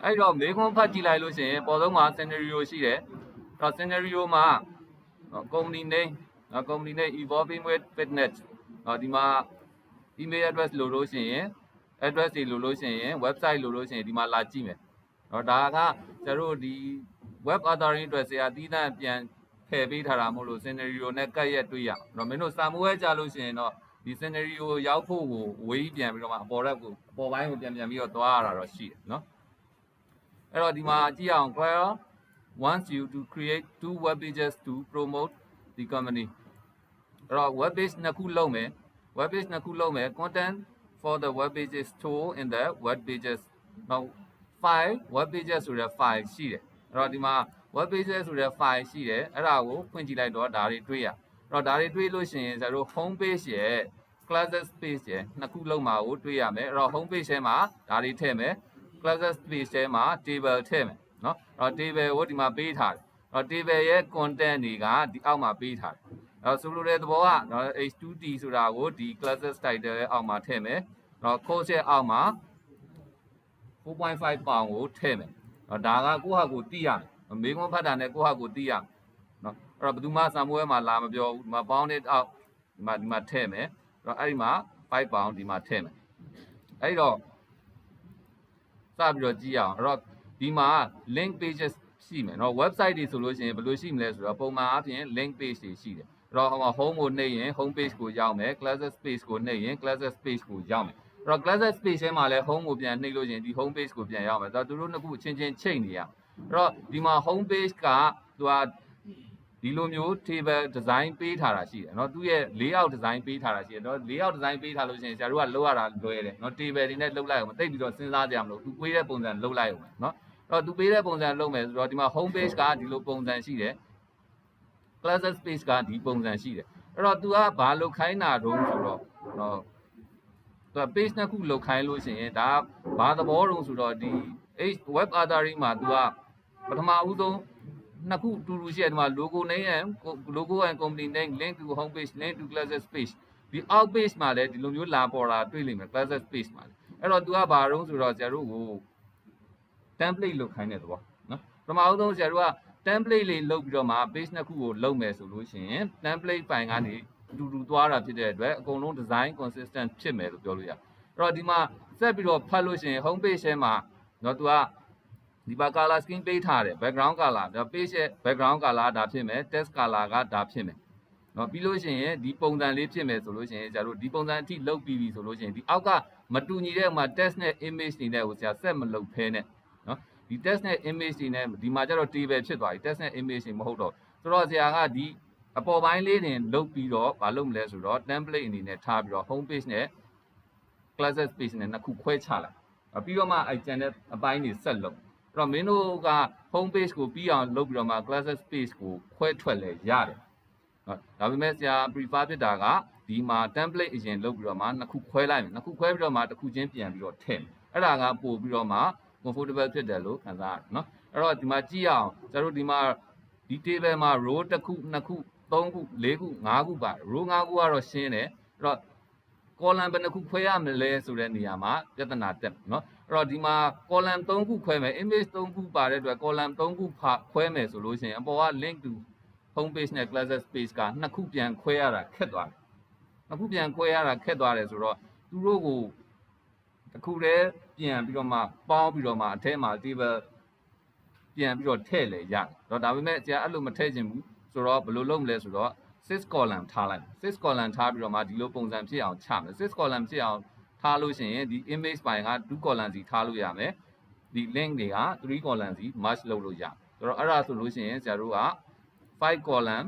အဲ့တော့မေခွန်းဖတ်ကြည့်လိုက်လို့ရှိရင်ပေါ်ဆုံးမှာ scenario ရှိတယ်တော့ scenario မှာ company name company name evolving with fitness ဒီမှာ email address လို့လို့ရှိရင် address တွေလို့လို့ရှိရင် website လို့လို့ရှိရင်ဒီမှာလာကြည့်မယ်ဒါကကျတို့ဒီ web authoring အတွက်ဆရာသီးသန့်ပြန်ထည့်ပေးထားတာမဟုတ်လို့ scenario နဲ့ကတ်ရက်တွေ့ရအောင်မင်းတို့စာမိုးဝဲကြလို့ရှိရင်တော့ဒီ scenario ရောက်ဖို့ကိုဝေးပြန်ပြီးတော့မှအပေါ်ပိုင်းကိုပြန်ပြီးတော့သွားရတာတော့ရှိတယ်နော်အဲ့တော့ဒီမှာကြည့်အောင် Quora wants you to create 2 web pages to promote the company အဲ့တော့ web page နှစ်ခုလုပ်မယ် web page နှစ်ခုလုပ်မယ် content for the web pages stored in the web pages now file web pages ဆိုတဲ့ file ရှိတယ်အဲ့တော့ဒီမှာ web pages ဆိုတဲ့ file ရှိတယ်အဲ့ဒါကိုဖွင့်ကြည့်လိုက်တော့ဒါတွေတွေ့ရအဲ့တော့ဒါတွေတွေ့လို့ရှိရင်ကျတို့ home page ရဲ့ classes page ရဲ့နှစ်ခုလုံးမှာကိုတွေ့ရမယ်အဲ့တော့ home page ထဲမှာဒါတွေထည့်မယ် classes page ထဲမှာ table ထည့်မယ်နော်အဲ့တော့ table ကိုဒီမှာပေးထားတယ်အဲ့တော့ table ရဲ့ content တွေကဒီအောက်မှာပေးထားတယ်အဲ့တော့ဆိုလိုတဲ့သဘောက H2T ဆိုတာကိုဒီ classes title ရဲ့အောက်မှာထည့်မယ်အဲ့တော့ course ရဲ့အောက်မှာ 4.5 ပေါင်ကိုထည့်မယ်ဒါကကိုယ့်ဟာကိုသိရမယ်မေးခွန်းဖတ်တာနဲ့ကိုယ့်ဟာကိုသိရမယ်နော်အဲ့တော့ဘယ်သူမှစာမိုးဝဲမှာလာမပြောဘူးဒီမှာပေါင်းတဲ့အောက်ဒီမှာထည့်မယ်အဲ့ဒီမှာ5ပေါင်ဒီမှာထည့်မယ်အဲ့တော့စပြီးတော့ကြည့်အောင်အဲ့တော့ဒီမှာ link pages ရှိမယ်နော် website တွေဆိုလို့ရှိရင်ဘယ်လိုရှိမလဲဆိုတော့ပုံမှန်အားဖြင့် link page တွေရှိတယ်အဲ့တော့home ကိုနှိပ်ရင် home page ကိုရောက်မယ် classes page ကိုနှိပ်ရင် classes page ကိုရောက်မယ်အဲ့တော့ classes page ထဲမှာလည်း home ကိုပြန်နှိပ်လို့ရှိရင်ဒီ home page ကိုပြန်ရောက်မယ်သူတို့နှစ်ခုချင်းချင်းချိတ်နေရအဲ့တော့ဒီမှာ home page ကသူကဒီလိုမျိုး table design ပေးထားတာရှိတယ်เนาะသူရဲ့ layout design ပေးထားတာရှိတယ်เนาะ layout design ပေးထားလို့ရှိရင်ဆရာတို့ကလုပ်ရတာလွယ်တယ်เนาะ table တွေနဲ့လုပ်လိုက်အောင်မသိပြီးတော့စဉ်းစားကြရမလို့သူပေးတဲ့ပုံစံလုပ်လိုက်အောင်เนาะအဲ့တော့သူပေးတဲ့ပုံစံလုပ်မယ်ဆိုတော့ဒီမှာ home page ကဒီလိုပုံစံရှိတယ် classes page ကဒီပုံစံရှိတယ်အဲ့တော့သူကဘာလုပ်ခိုင်းတာတုံးဆိုတော့သူက page နှစ်ခုလုပ်ခိုင်းလို့ရှိရင်ဒါဘာသဘောတုံးဆိုတော့ဒီ web authoring မှာသူကပထမဦးဆုံးနှစ်ခုတူတူရှိတယ်ဒီမှာ logo name and logo and company name link to home page link to classes page ဒီ out page မှာလည်းဒီလိုမျိုးလာပေါ်တာတွေ့လိမ့်မယ် classes page မှာလည်းအဲ့တော့သူကဘာတုံးဆိုတော့ဆရာတို့ကို template လုပ်ခိုင်းတဲ့သဘောနော်ပထမဦးဆုံးဆရာတို့က template လေးလုပ်ပြီးတော့မှ page နှစ်ခုကိုလုပ်မယ်ဆိုလို့ရှိရင် template ဖိုင်ကနေတူတူသွားတာဖြစ်တဲ့အတွက်အကုန်လုံး design consistent ဖြစ်မယ်လို့ပြောလို့ရအဲ့တော့ဒီမှာဆက်ပြီးတော့ဖတ်လို့ရှိရင် home page ထဲမှာတော့သူကဒီပါ color scheme ပေးထားတယ် background color ဒါ page ရဲ့ background color ဒါဖြစ်မယ် text color ကဒါဖြစ်မယ်နော်ပြီးလို့ရှိရင်ဒီပုံစံလေးဖြစ်မယ်ဆိုလို့ရှိရင်ဆရာတို့ဒီပုံစံအထိလုပ်ပြီးပြီဆိုလို့ရှိရင်ဒီအောက်ကမတူညီတဲ့မှာ text နဲ့ image တွေနဲ့ကိုဆရာဆက်မလုပ်ဖဲနဲ့နော်ဒီ text နဲ့ image တွေနဲ့ဒီမှာကျတော့ table ဖြစ်သွားပြီ text နဲ့ image တွေမဟုတ်တော့ဆိုတော့ဆရာကဒီအပေါ်ပိုင်းလေးတင်လုပ်ပြီးတော့မလုပ်မလဲဆိုတော့ template အနေနဲ့ထားပြီးတော့ home page နဲ့ classes page နဲ့နှစ်ခုခွဲချလိုက်ပြီးတော့မှအဲ့ကျန်တဲ့အပိုင်းတွေဆက်လုပ်အဲ့တော့မင်းတို့က home page ကိုပြီးအောင်လုပ်ပြီးတော့မှ classes page ကိုခွဲထွက်လဲရတယ်ဒါပေမဲ့ဆရာ prefer ဖြစ်တာကဒီမှာ template အရင်လုပ်ပြီးတော့မှနှစ်ခုခွဲလိုက်မယ်နှစ်ခုခွဲပြီးတော့မှတစ်ခုချင်းပြန်ပြီးတော့ထည့်အဲ့ဒါကပို့ပြီးတော့မှ comfortable ဖြစ်တယ်လို့ခံစားရတယ်နော်အဲ့တော့ဒီမှာကြည့်အောင်ကျတို့ဒီမှာဒီ table မှာ row တစ်ခုနှစ်ခု3ခု4ခု5ခုပါ row 5ခုကတော့ရှင်းတယ်အဲ့တော့ column ဘယ်နှခုခွဲရမလဲဆိုတဲ့နေရာမှာပြဿနာတက်နော်အဲ့တော့ဒီမှာ column 3ခုခွဲမယ် image 3ခုပါတဲ့အတွက် column 3ခုခွဲမယ်ဆိုလို့ရှိရင်အပေါ်က link to home page နဲ့ classes page ကနှစ်ခုပြန်ခွဲရတာခက်သွားတယ်နှစ်ခုပြန်ခွဲရတာခက်သွားတယ်ဆိုတော့သူတို့ကိုတစ်ခုတည်းပြန်ပြီးတော့မှပေါင်းပြီးတော့မှအထဲမှာ table ပြန်ပြီးတော့ထည့်လေရတယ်တော့ဒါပေမဲ့ဆရာအဲ့လိုမထည့်ချင်ဘူးဆိုတော့ဘယ်လိုလုပ်မလဲဆိုတော့6 column ထားလိုက်6 column ထားပြီးတော့မှဒီလိုပုံစံဖြစ်အောင်ချမယ်6 column ဖြစ်အောင်ထားလို့ရှိရင်ဒီ image ပိုင်းက2 column စီထားလို့ရမယ်ဒီ link တွေက3 column စီ merge လုပ်လို့ရဆိုတော့အဲ့ဒါဆိုလို့ရှိရင်ဆရာတို့က5 column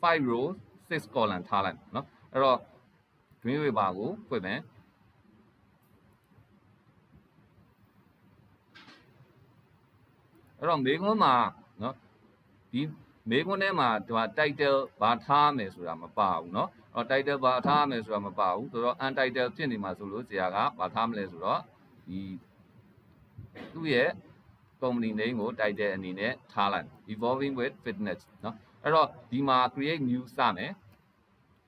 5 rows 6 column ထားလိုက်เนาะအဲ့တော့ Dreamweaver ကိုဖွင့်မယ်အဲ့တော့မေခွန်းမှာเนาะဒီမေခွန်းထဲမှာဒီ title ဘာထားမယ်ဆိုတာမပါဘူးเนาะအဲ့တော့ title ဘာထားမယ်ဆိုတာမပါဘူးဆိုတော့ untitled ဖြစ်နေမှာဆိုလို့ဆရာကဘာထားမလဲဆိုတော့ဒီသူ့ရဲ့ company name ကို title အနေနဲ့ထားလိုက် evolving with fitness เนาะအဲ့တော့ဒီမှာ create new စမယ်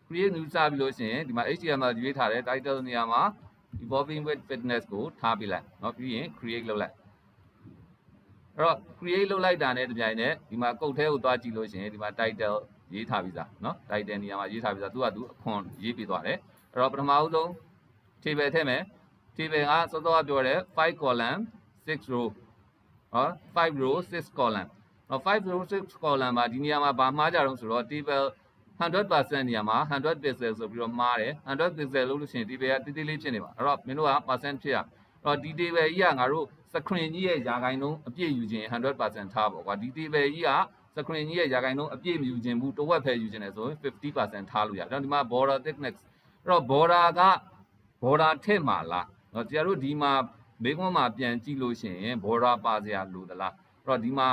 create new စပြီးလို့ရှိရင်ဒီမှာ HTML ရွေးထားတယ် title နေရာမှာ evolving with fitness ကိုထားပြလိုက်เนาะပြီးရင် create လုပ်လိုက် တော့ create လုပ်လိုက်တာနဲ့တပြိုင်နက်ဒီမှာကုတ်ထဲကိုသွားကြည့်လို့ရှိရင်ဒီမှာ title ရေးထားပြီးသားเนาะ title နေရာမှာရေးထားပြီးသားသူကသူအခွန်ရေးပြီးသွားတယ်အဲ့တော့ပထမဦးဆုံး table ထည့်မယ် table ကစောစောကပြောတယ်5 column 6 row ဟော5 row 6 column 5 row 6 column မှာဒီနေရာမှာဗာမှားကြတော့ဆိုတော့ table 100% နေရာမှာ100 pixel ဆိုပြီးတော့မှားတယ်100 pixel လို့လို့ရှိရင် table ကတိတိလေးဖြစ်နေပါအဲ့တော့မင်းတို့က percent ဖြစ်ရအဲ့တော့ဒီ table ကြီးကငါတို့ screen ကြီးရဲ့ယာခိုင်နှုန်းအပြည့်ယူခြင်း100% ထားပေါ့ကွာဒီ table ကြီးက screen ကြီးရဲ့ယာခိုင်နှုန်းအပြည့်မယူခြင်းဘူးတဝက်ပဲယူခြင်းလဲဆိုရင် 50% ထားလို့ရတယ်အဲ့တော့ဒီမှာ border thickness အဲ့တော့ border က border ထည့်မှာလားเนาะကျတို့ဒီမှာမေးခွန်းမှာပြန်ကြည့်လို့ရှိရင် border ပါစရာလိုသလားအဲ့တော့ဒီမှာ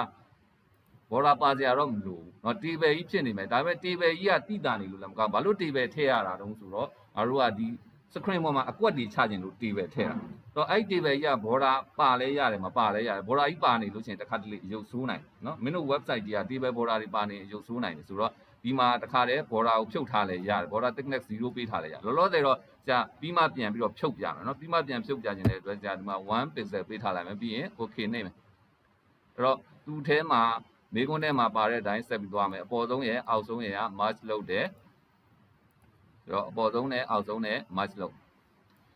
border ပါစရာတော့မလိုဘူးเนาะ table ကြီးဖြစ်နေမယ်ဒါပေမဲ့ table ကြီးကတိတာနေလို့လည်းမကောင်းဘာလို့ table ထည့်ရတာတုံးဆိုတော့ငါတို့ကဒီ screen ပေါ်မှာအကွက်တွေချခြင်းလို့ table ထည့်တာတော့အဲ့ table ကြီးက border ပါလဲရတယ်မပါလဲရတယ် border ကြီးပါနေလို့ရှိရင်တစ်ခါတလေရုပ်ဆိုးနိုင်เนาะမင်းတို့ website ကြီးက table border တွေပါနေရုပ်ဆိုးနိုင်တယ်ဆိုတော့ဒီမှာတစ်ခါတည်း border ကိုဖြုတ်ထားလဲရတယ် border thickness 0ပေးထားလဲရတယ်လောလောဆယ်တော့ကြာပြီးမှပြန်ပြီးတော့ဖြုတ်ပြမယ်เนาะပြီးမှပြန်ဖြုတ်ပြခြင်းတဲ့အတွက်ကြာဒီမှာ1 pixel ပေးထားလိုက်မယ်ပြီးရင် okay နေမယ်အဲ့တော့သူ့ထဲမှာမေးခွန်းထဲမှာပါတဲ့အတိုင်းဆက်ပြီးသွားမယ်အပေါ်ဆုံးရဲ့အောက်ဆုံးရဲ့က merge လုပ်တယ်အဲ့တော့အပေါ်ဆုံးနဲ့အောက်ဆုံးနဲ့ merge လုပ်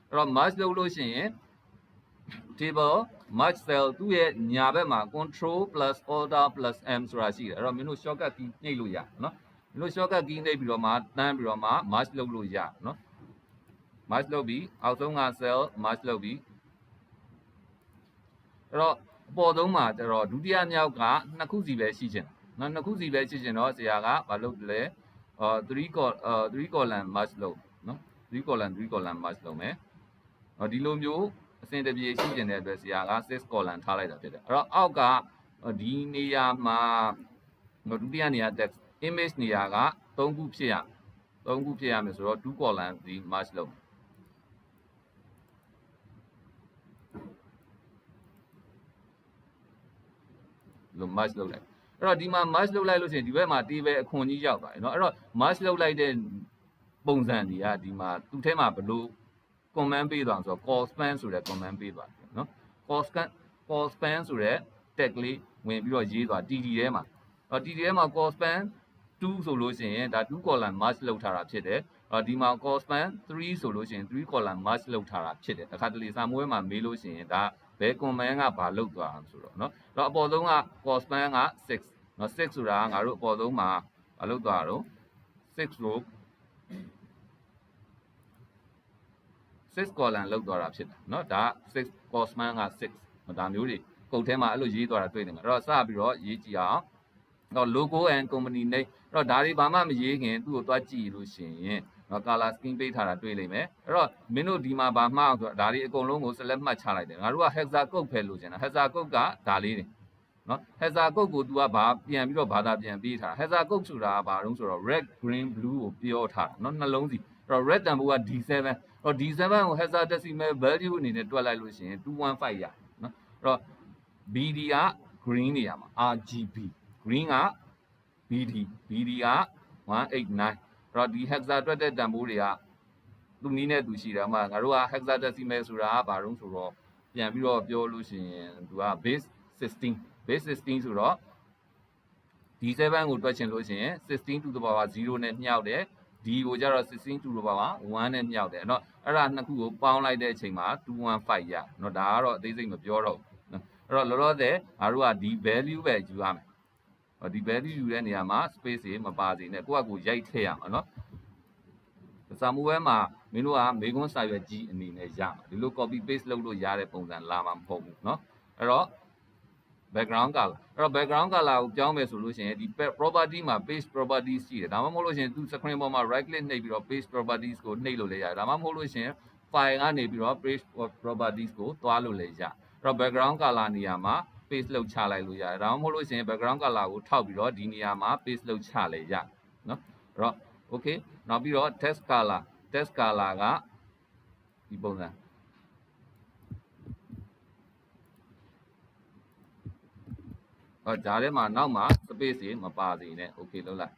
အဲ့တော့ merge လုပ်လို့ရှိရင် table merge cell သူ့ရဲ့ညာဘက်မှာ control plus order plus m ဆိုတာရှိတယ်အဲ့တော့မင်းတို့ shortcut key နှိပ်လို့ရနော်မင်းတို့ shortcut key နှိပ်ပြီးတော့မှတန်းပြီးတော့မှ merge လုပ်လို့ရနော် merge လုပ်ပြီးအောက်ဆုံးက cell merge လုပ်ပြီးအဲ့တော့အပေါ်ဆုံးမှာကျတော့ဒုတိယမြောက်ကနှစ်ခုစီပဲရှိချင်နော်နှစ်ခုစီပဲရှိချင်တော့ဆရာကမလုပ်လဲ3 column merge လုပ်နော်3 column merge လုပ်မယ်ဒီလိုမျိုးအစင်တပြေရှိကျင်တဲ့အတွက်ဆရာက6 column ထားလိုက်တာဖြစ်တယ်အဲ့တော့အောက်ကဒီနေရာမှာဒုတိယနေရာ text image နေရာက3ခုဖြစ်ရ3ခုဖြစ်ရမယ်ဆိုတော့2 column ဒီ merge လုပ်လို့ merge လုပ်လိုက်အဲ့တော့ဒီမှာ merge လုပ်လိုက်လို့ရှိရင်ဒီဘက်မှာ table အခွန်ကြီးရောက်သွားတယ်เนาะအဲ့တော့ merge လုပ်လိုက်တဲ့ပုံစံတွေကဒီမှာသူ့ထဲမှာဘယ်လို command ပေးသွားဆိုတော့ call span ဆိုတဲ့ command ပေးသွားတယ်เนาะ call span ဆိုတဲ့ tag လေးဝင်ပြီးတော့ရေးသွား td ထဲမှာTD ထဲမှာ call span 2ဆိုလို့ရှိရင်ဒါ2 column merge လုပ်ထားတာဖြစ်တယ်ဒီမှာ call span 3ဆိုလို့ရှိရင်3 column merge လုပ်ထားတာဖြစ်တယ်တခါတလေစာမွေးမှာမေးလို့ရှိရင်ဒါဘယ် command ကဘာလုပ်သွားအောင်ဆိုတော့เนาะတော့အပေါ်ဆုံးက call span က6เนาะ6ဆိုတာကငါတို့အပေါ်ဆုံးမှာဘာလုပ်သွားတော့6 row 6 column လောက်သွားတာဖြစ်တယ်เนาะဒါ6 call span က6ဒါမျိုးတွေကုတ်ထဲမှာအဲ့လိုရေးသွားတာတွေ့နေမှာအဲ့တော့စပြီးတော့ရေးကြည့်အောင်တော့ logo and company name အဲ့တော့ဒါတွေဘာမှမရေးခင်သူ့ကိုသွားကြည့်လို့ရှိရင်နော် color scheme ပေးထားတာတွေ့လိမ့်မယ်အဲ့တော့မင်းတို့ဒီမှာဘာမှအောင်ဆိုတော့ဒါတွေအကုန်လုံးကို select မှတ်ချလိုက်တယ်ငါတို့က hexa code ဖယ်လို့ရှင်တာ hexa code ကဒါလေးတွေနော် hexa code ကို तू ကဘာပြန်ပြီးတော့ဘာသာပြန်ပေးထား hexa code ဆိုတာကဘာတုံးဆိုတော့ red green blue ကိုပြောထားတာနော်နှလုံးစီအဲ့တော့ red တန်ဖိုးက D7 အဲ့တော့ D7 ကို hexa decimal value အနေနဲ့တွက်လိုက်လို့ရှိရင်215ရနော်အဲ့တော့ BD က green နေရာမှာ RGB green က BD က189အဲ့တော့ဒီ hexa တွက်တဲ့တန်ဖိုးတွေကသူ့နည်းနဲ့သူရှိတယ်အမှငါတို့က hexadecimal ဆိုတာကဘာတုံးဆိုတော့ပြန်ပြီးတော့ပြောလို့ရှိရင်သူက base 16ဆိုတော့ D7 ကိုတွက်ချင်လို့ရှိရင်16 to the power 0နဲ့မြှောက်တယ် D ကိုကျတော့16 to the power 1နဲ့မြှောက်တယ်เนาะအဲ့ဒါနှစ်ခုကိုပေါင်းလိုက်တဲ့အချိန်မှာ215ရเนาะဒါကတော့အသေးစိတ်မပြောတော့ဘူးเนาะအဲ့တော့လောလောဆယ်ငါတို့ကဒီ value ပဲယူရမယ်ဒီ value ယူတဲ့နေရာမှာ space တွေမပါစေနဲ့ကိုယ့်အကူရိုက်ထည့်ရမှာเนาะစာမှုဝဲမှာမင်းတို့ကမေကွန်းစာရွက်ကြီးအနေနဲ့ရမှာဒီလို copy paste လုပ်လို့ရတဲ့ပုံစံလာမှာမဟုတ်ဘူးเนาะအဲ့တော့ background color အဲ့တော့ background color ကိုပြောင်းမယ်ဆိုလို့ရှိရင်ဒီ property မှာ page properties ရှိတယ်ဒါမှမဟုတ်လို့ရှိရင်သူ screen ပေါ်မှာ right click နှိပ်ပြီးတော့ page properties ကိုနှိပ်လို့လည်းရတယ်ဒါမှမဟုတ်လို့ရှိရင် file ကနေပြီးတော့ page properties ကိုတွားလို့လည်းရအဲ့တော့ background color နေရာမှာ paste လုပ်ချလိုက်လို့ရတယ်ဒါမှမဟုတ်လို့ရှိရင် background color ကိုထောက်ပြီးတော့ဒီနေရာမှာ paste လုပ်ချလည်းရနော်အဲ့တော့ okay နောက်ပြီးတော့ text color ကဒီပုံစံဒါထဲမှာနောက်မှာ space တွေမပါစေနဲ့ okay လုပ်လိုက်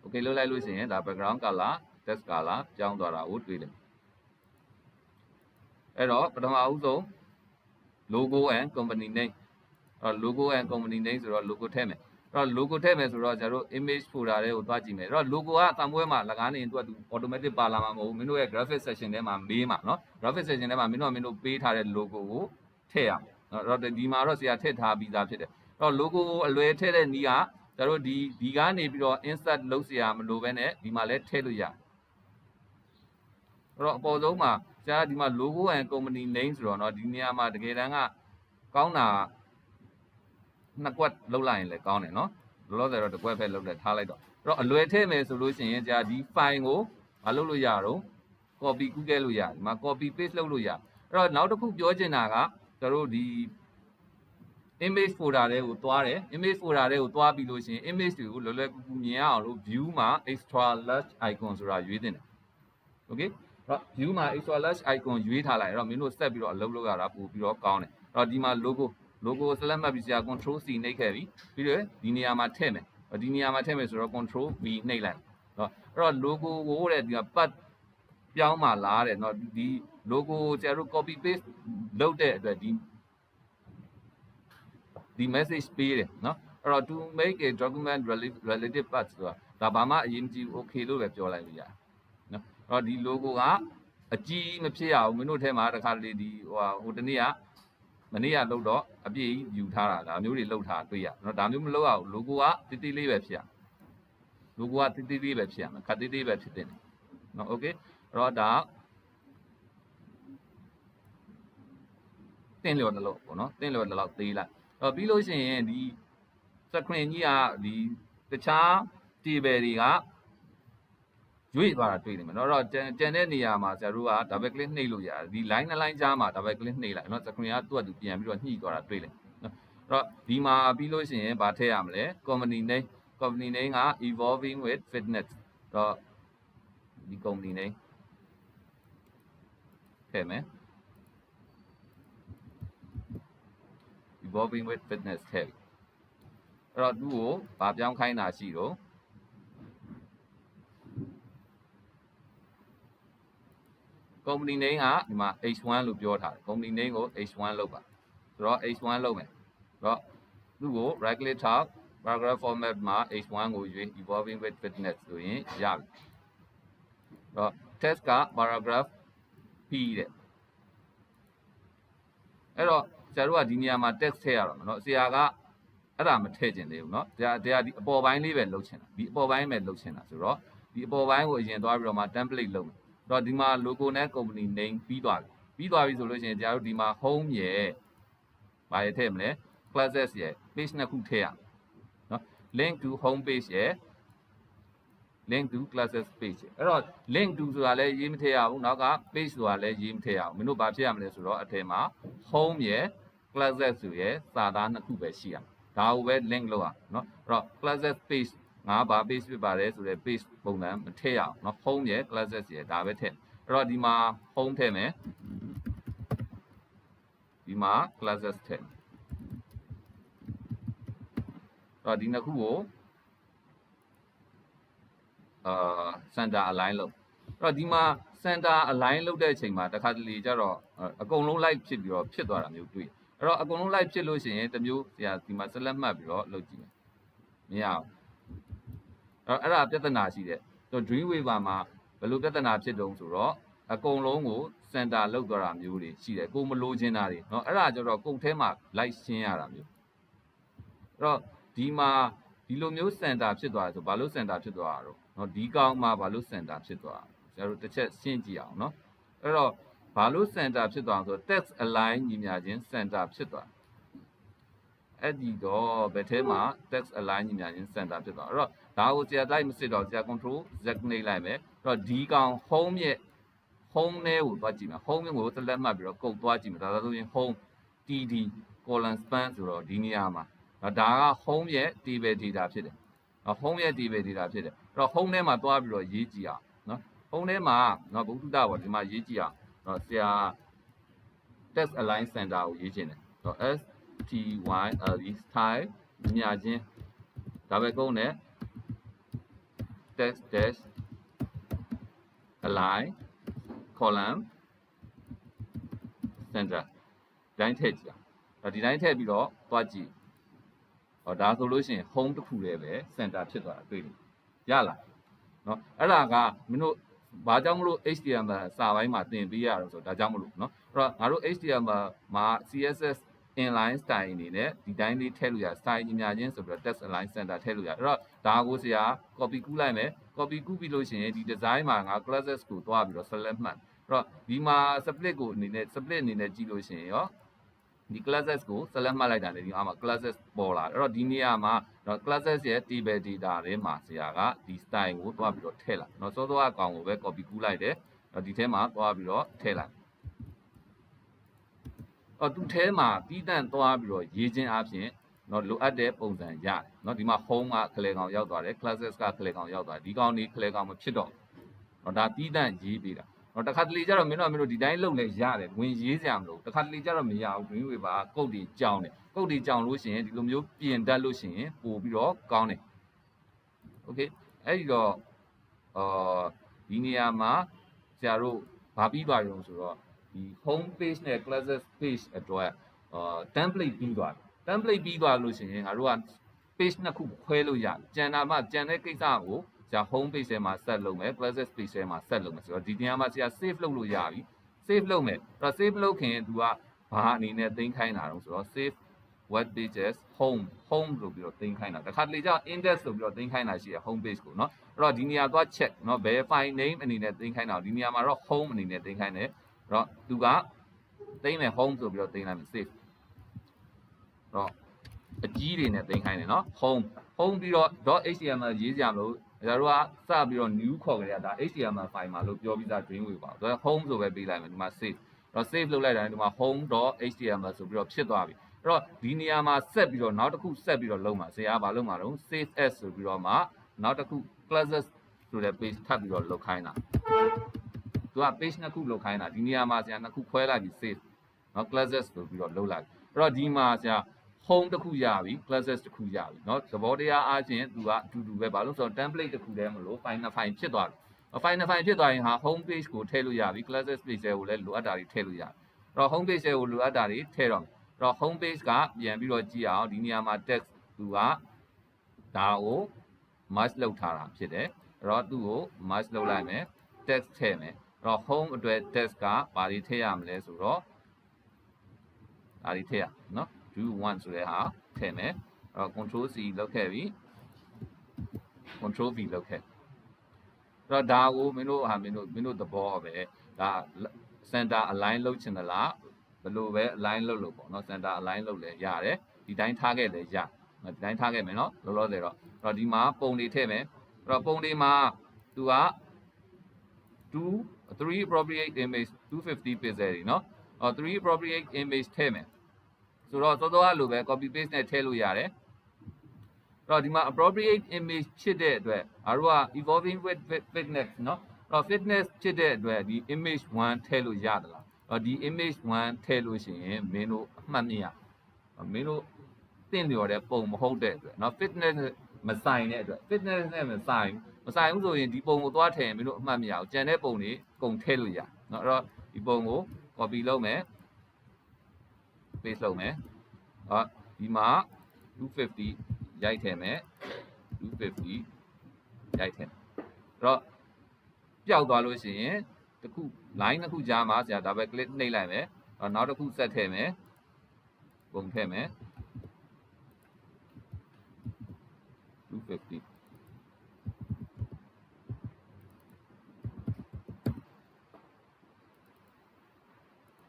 okay လုပ်လိုက်လို့ရှိရင်ဒါ background color text color ပြောင်းသွားတာကိုတွေ့လိမ့်မယ်အဲ့တော့ပထမအဦးဆုံး logo and company name logo and company name ဆိုတော့ logo ထည့်မယ်အဲ့တော့ logo ထည့်မယ်ဆိုတော့ကျွန်တော်တို့ image folder တွေကိုသွားကြည့်မယ်အဲ့တော့ logo ကစာမွေးမှာလကားနေရင်သူက automatic ပါလာမှာမဟုတ်ဘူးမင်းတို့ရဲ့ graphic section ထဲမှာမေးမှာနော် graphic section ထဲမှာမင်းတို့ပေးထားတဲ့ logo ကိုထည့်ရမယ်နော်အဲ့တော့ဒီမှာတော့ဆရာထည့်ထားပြီးသားဖြစ်တယ်အဲ့တော့ logo ကိုအလွယ်ထည့်တဲ့နည်းကကျွန်တော်တို့ဒီကနေပြီးတော့ insert လုပ်เสียမလိုဘဲနဲ့ဒီမှာလဲထည့်လို့ရတယ်အဲ့တော့အပေါ်ဆုံးမှာဆရာဒီမှာ logo and company name ဆိုတော့เนาะဒီနေရာမှာတကယ်တမ်းကကောင်းတာနှစ်ကွက်လောက်လိုက်ရင်လည်းကောင်းတယ်เนาะလောလောဆယ်တော့တစ်ကွက်ပဲလောက်လက်ထားလိုက်တော့အဲ့တော့အလွယ်ထည့်မယ်ဆိုလို့ရှိရင်ဆရာဒီ file ကိုမလုပ်လို့ရတော့ copy ကူးခဲ့လို့ရတယ်ဒီမှာ copy paste လုပ်လို့ရအဲ့တော့နောက်တစ်ခုပြောချင်တာကကျွန်တော်တို့ဒီ image folder တွေကိုသွားတယ် image folder တွေကိုသွားပြီးလို့ရှိရင် image တွေကိုလွယ်လွယ်ကူကူမြင်ရအောင်လို့ view မှာ extra large icon ဆိုတာရွေးတင်တယ် okay အဲ့တော့ view မှာ extra large icon ရွေးထားလိုက်အဲ့တော့မင်းတို့ဆက်ပြီးတော့အလုပ်လုပ်ရတာပို့ပြီးတော့ကောင်းတယ်အဲ့တော့ဒီမှာ logo ကို select မှတ်ပြီးဆရာ control C နှိပ်ခဲ့ပြီပြီးတော့ဒီနေရာမှာထည့်မယ်ဒီနေရာမှာထည့်မယ်ဆိုတော့ control V နှိပ်လိုက်နော်အဲ့တော့ logo ကိုတဲ့ဒီကပတ်ပြောင်းမှလာတဲ့เนาะဒီ logo ကိုဆရာတို့ copy paste လုပ်တဲ့အတွက်ဒီ message ပေးတယ်เนาะအဲ့တော့ to make a document relative path ဆိုတာဒါဘာမှအရေးမကြီးဘူး okay လို့ပဲပြောလိုက်လို့ရတယ်เนาะအဲ့တော့ဒီ logo ကအကြီးမဖြစ်ရဘူးမင်းတို့ထဲမှာတခါတလေဒီဟိုတနေ့ကမနေ့ကလောက်တော့အပြည့်ယူထားတာဒါမျိုးတွေလောက်ထားတွေ့ရเนาะဒါမျိုးမလောက်ရဘူး logo ကတိတိလေးပဲဖြစ်ရ logo ကတိတိလေးပဲဖြစ်ရမယ်ခက်တိတိပဲဖြစ်တဲ့เนาะ okay အဲ့တော့ဒါတင်းလျော်တစ်လောက်ပေါ့နော်တင်းလျော်တစ်လောက်သေးလိုက်အဲ့တော့ပြီးလို့ရှိရင်ဒီ screen ကြီးကဒီတခြား table တွေကရွေ့သွားတာတွေ့နေမယ်เนาะအဲ့တော့ကျန်တဲ့နေရာမှာဆရာတို့က double click နှိပ်လို့ရတယ်ဒီ line နှစ် line ကြားမှာ double click နှိပ်လိုက်เนาะ screen ကသူ့အတူပြန်ပြီးတော့ညှိသွားတာတွေ့လိုက်เนาะအဲ့တော့ဒီမှာပြီးလို့ရှိရင်ဗာထည့်ရမလဲ company name က evolving with fitness တော့ဒီ company name ထည့်မယ် evolving with fitness ထည့်အဲ့တော့သူ့ကိုဗာပြောင်းခိုင်းတာရှိတော့ company name ကဒီမှာ H1 လို့ပြောထားတယ် company name ကို H1 လုပ်ပါဆိုတော့ H1 လုပ်မယ်ဆိုတော့သူ့ကို right click ထောက် paragraph format မှာ H1 ကိုရွေး evolving with fitness ဆိုရင်ရပြီတော့ text က paragraph P တဲ့အဲ့တော့ဆရာတို့ကဒီနေရာမှာ text ထည့်ရတော့မယ်เนาะဆရာကအဲ့ဒါမထည့်ချင်သေးဘူးเนาะဆရာဒီအပေါ်ပိုင်းလေးပဲလုပ်ချင်တာဒီအပေါ်ပိုင်းပဲလုပ်ချင်တာဆိုတော့ဒီအပေါ်ပိုင်းကိုအရင်သွားပြီးတော့မှ template လုပ်မယ်တော့ဒီမှာ logo နဲ့ company name ပြီးသွားပြီဆိုလို့ရှိရင်ကျွန်တော်တို့ဒီမှာ home ရဲ့ဘာရထည့်မလဲ classes ရဲ့ page နှစ်ခုထည့်ရနော် link to home page ရဲ့ link to classes page အဲ့တော့ link to ဆိုတာလည်းရေးမထည့်ရဘူးနောက်က page ဆိုတာလည်းရေးမထည့်ရဘူးမင်းတို့ဘာဖြစ်ရမလဲဆိုတော့အထက်မှာ home ရဲ့ classes ဆိုရဲ့စာသားနှစ်ခုပဲရှိရဒါကိုပဲ link လုပ်ရနော်အဲ့တော့ classes page ငါဘာ page ဖြစ်ပါတယ်ဆိုတဲ့ page ပုံစံမထည့်ရအောင်เนาะ home ရဲ့ classes ရဲ့ဒါပဲထည့်အဲ့တော့ဒီမှာ home ထည့်မယ်ဒီမှာ classes ထည့်အဲ့တော့ဒီနှစ်ခုကိုcenter align လုပ်အဲ့တော့ဒီမှာ center align လုပ်တဲ့အချိန်မှာတခါတလေကျတော့အကုန်လုံး like ဖြစ်ပြီးတော့ဖြစ်သွားတာမျိုးတွေ့အဲ့တော့အကုန်လုံး like ဖြစ်လို့ရှိရင်တမျိုးဆရာဒီမှာ select မှတ်ပြီးတော့လုပ်ကြည့်မယ်မရဘူးအဲ့ဒါပြဿနာရှိတယ်ဆိုတော့ Dreamweaver မှာဘယ်လိုပြဿနာဖြစ်တုံးဆိုတော့အကုန်လုံးကို center လောက်သွားတာမျိုးတွေရှိတယ်ကိုမလိုချင်တာတွေเนาะအဲ့ဒါကျတော့ကုတ်ထဲမှာ like ရှင်းရတာမျိုးအဲ့တော့ဒီမှာဒီလိုမျိုး center ဖြစ်သွားတယ်ဆိုဘာလို့ center ဖြစ်သွားတာတော့เนาะဒီကောင်မှာဘာလို့ center ဖြစ်သွားဆရာတို့တစ်ချက်ရှင်းကြည့်အောင်เนาะအဲ့တော့ဘာလို့ center ဖြစ်သွားဆိုတော့ text align ညီမျှခြင်း center ဖြစ်သွားအဲ့ဒီတော့ဘယ်ထဲမှာ text align ညီမျှခြင်း center ဖြစ်သွားအဲ့တော့ဒါကိုဆရာလိုက်မစစ်တော့ဆရာ control Z နှိပ်လိုက်မယ်အဲ့တော့ဒီကောင် home ရဲ့ home နဲ့ကိုသွားကြည့်မယ် home ကို select မှတ်ပြီးတော့ကုတ်သွားကြည့်မယ်ဒါဆိုရင် home td colon span ဆိုတော့ဒီနေရာမှာဒါက home ရဲ့ table data ဖြစ်တယ် home ရဲ့ table data ဖြစ်တယ်အဲ့တော့ home ထဲမှာသွားပြီးတော့ရေးကြည့်အောင်နော် home ထဲမှာနော်ဘုဒ္ဓတာပေါ့ဒီမှာရေးကြည့်အောင်နော်ဆရာ text align center ကိုရေးချင်တယ်တော့ STYLE style ညာချင်းဒါပဲကုန်းနဲ့ text dash align column center တိုင်းထည့်ကြည့်အောင် ဒီတိုင်းထည့်ပြီးတော့သွားကြည့်ဒါဆိုလို့ရှိရင် home တစ်ခုတည်းပဲ center ဖြစ်သွားတာတွေ့တယ်ရလားနော်အဲ့ဒါကမင်းတို့ဘာကြောင့်မလို့ HTML စာပိုင်းမှာသင်ပေးရတော့ဆိုဒါကြောင့်မလို့နော်အဲ့တော့ငါတို့ HTML မှာ CSS inline style အနေနဲ့ဒီတိုင်းလေးထည့်လို့ရ style ညီမျှချင်းဆိုပြီးတော့ text align center ထည့်လို့ရအဲ့တော့ဒါကိုဆရာ copy ကူးလိုက်မယ် copy ကူးပြီးလို့ရှိရင်ဒီ design မှာငါ classes ကိုတွားပြီးတော့ select မှတ်အဲ့တော့ဒီမှာ split ကိုအနေနဲ့ split အနေနဲ့ကြည့်လို့ရှိရင်ရောဒီ classes ကို select မှတ်လိုက်တာလေဒီမှာ classes ပေါ်လာအဲ့တော့ဒီနေရာမှာ classes ရဲ့ table data ထဲမှာဆရာကဒီ style ကိုတွားပြီးတော့ထည့်လိုက်နော်စောစောအကောင်ကိုပဲ copy ကူးလိုက်တယ်ဒီထဲမှာတွားပြီးတော့ထည့်လိုက်သူထဲမှာပြီးတန့်သွားပြီးတော့ရေးခြင်းအပြင်နော်လိုအပ်တဲ့ပုံစံရတယ်နော်ဒီမှာ home ကခလဲကောင်ရောက်သွားတယ် classes ကခလဲကောင်ရောက်သွားတယ်ဒီကောင်နေခလဲကောင်မဖြစ်တော့နော်ဒါပြီးတန့်ရေးပေးတာနော်တခါတလေကျတော့မင်းတို့ဒီတိုင်းလုပ်လဲရတယ်ဝင်ရေးစရာမလိုတခါတလေကျတော့မရဘူး green wave ကကုတ်တွေကြောင်းတယ်ကုတ်တွေကြောင်းလို့ရှိရင်ဒီလိုမျိုးပြင်တတ်လို့ရှိရင်ပို့ပြီးတော့ကောင်းတယ် okay အဲ့ဒီတော့ဒီနေရာမှာဆရာတို့ဗာပြီးသွားရုံဆိုတော့ဒီ home page နဲ့ classes page အတွက်template ပြီးသွားတယ် template ပြီးသွားလို့ရှိရင်ငါတို့က page နှစ်ခုခွဲလို့ရတယ်ကျန်တာမှကျန်တဲ့ကိစ္စကိုဆရာ home page ထဲမှာ set လုပ်မယ် classes page ထဲမှာ set လုပ်မယ်ဆိုတော့ဒီနေရာမှာဆရာ save လုပ်လို့ရပြီ save လုပ်မယ်အဲ့တော့ save လုပ်ခင်သူကဘာအနေနဲ့သိမ်းခိုင်းတာတော့ဆိုတော့ save web pages home လို့ပြီးတော့သိမ်းခိုင်းတာတခါတလေကျ index ဆိုပြီးတော့သိမ်းခိုင်းတာရှိရ home page ကိုเนาะအဲ့တော့ဒီနေရာသွား check เนาะဘယ် file name အနေနဲ့သိမ်းခိုင်းတာဒီနေရာမှာတော့ home အနေနဲ့သိမ်းခိုင်းတယ်အဲ့တော့သူကသိမ်းမယ် home ဆိုပြီးတော့သိမ်းလိုက်မယ် save အဲ့တော့အကြီးတွေနဲ့သိမ်းခိုင်းတယ်เนาะ home ပြီးတော့ .html ရေးကြမလို့ဒါတို့ကစပြီးတော့ new ခေါ်ကြရတာ html file မှာလို့ပြောပြီးသား Dreamweaver ပါဆိုတော့ home ဆိုပဲပေးလိုက်မယ်ဒီမှာ save တော့ save လုပ်လိုက်တာဒီမှာ home.html ဆိုပြီးတော့ဖြစ်သွားပြီအဲ့တော့ဒီနေရာမှာဆက်ပြီးတော့နောက်တစ်ခုဆက်ပြီးတော့လုပ်မှာဆရာကဘာလုပ်မှာလဲ save as ဆိုပြီးတော့မှနောက်တစ်ခု classes ဆိုတဲ့ page ထပ်ပြီးတော့လုပ်ခိုင်းတာသူက page နှစ်ခုလုပ်ခိုင်းတာဒီနေရာမှာဆရာနှစ်ခုခွဲလိုက်ပြီး save နော် classes ဆိုပြီးတော့လုပ်လိုက်အဲ့တော့ဒီမှာဆရာ home တစ်ခုရပြီ classes တစ်ခုရပြီเนาะသဘောတရားအားဖြင့်သူကအတူတူပဲဘာလို့ဆိုတော့ template တစ်ခုတည်းမလို့ file နှစ် file ဖြစ်သွားပြီ file နှစ် file ဖြစ်သွားရင်ဟာ home page ကိုထည့်လို့ရပြီ classes page ကိုလည်းလိုအပ်တာတွေထည့်လို့ရတယ်အဲ့တော့ home page ကိုလိုအပ်တာတွေထည့်တော့တော့ home page ကပြန်ပြီးတော့ကြည့်အောင်ဒီနေရာမှာ text သူကဒါကို merge လုပ်ထားတာဖြစ်တယ်အဲ့တော့သူ့ကို merge လုပ်လိုက်မယ် text ထည့်မယ်အဲ့တော့ home အတွက် text ကဘာတွေထည့်ရမလဲဆိုတော့ဒါတွေထည့်ရနော် do 1ဆိုတဲ့ဟာထည့်မယ်အဲ့တော့ control C လုပ်ခဲ့ပြီ control V လုပ်ခဲ့အဲ့တော့ဒါကိုမင်းတို့သဘောပဲဒါ center align လုပ်ချင်သလားဘယ်လိုပဲ align လုပ်လို့ပေါ့နော် center align လုပ်လဲရတယ်ဒီတိုင်းထားခဲ့လဲရဒီတိုင်းထားခဲ့မယ်နော်လောလောဆယ်တော့အဲ့တော့ဒီမှာပုံတွေထည့်မယ်အဲ့တော့ပုံတွေမှာသူက3 appropriate image 250 pixel เนาะ3 appropriate image ထည့်မယ်ဆိုတော့စောစောကလိုပဲ copy paste နဲ့ထည့်လို့ရတယ်အဲ့တော့ဒီမှာ appropriate image ဖြစ်တဲ့အတွက်အားတို့က evolving with fitness เนาะအဲ့တော့ fitness ဖြစ်တဲ့အတွက်ဒီ image 1ထည့်လို့ရသလားဒီ image 1ထည့်လို့ရှိရင်မင်းတို့အမှတ်မရမင်းတို့သင့်လျော်တဲ့ပုံမဟုတ်တဲ့အတွက်เนาะ fitness မဆိုင်တဲ့အတွက် fitness နဲ့မဆိုင်ဘူးဆိုရင်ဒီပုံကိုသွားထည့်ရင်မင်းတို့အမှတ်မရဘူးကြံတဲ့ပုံတွေကုန်ထည့်လို့ရเนาะအဲ့တော့ဒီပုံကို copy လုပ်မယ် paste လုပ်မယ်ဒီမှာ250ရိုက်ထည့်မယ်250ရိုက်ထည့်အဲ့တော့ပျောက်သွားလို့ရှိရင်တစ်ခု line တစ်ခုကြားမှာဆရာ double click နှိပ်လိုက်မယ်နောက်တစ်ခုဆက်ထည့်မယ်ပုံထည့်မယ်250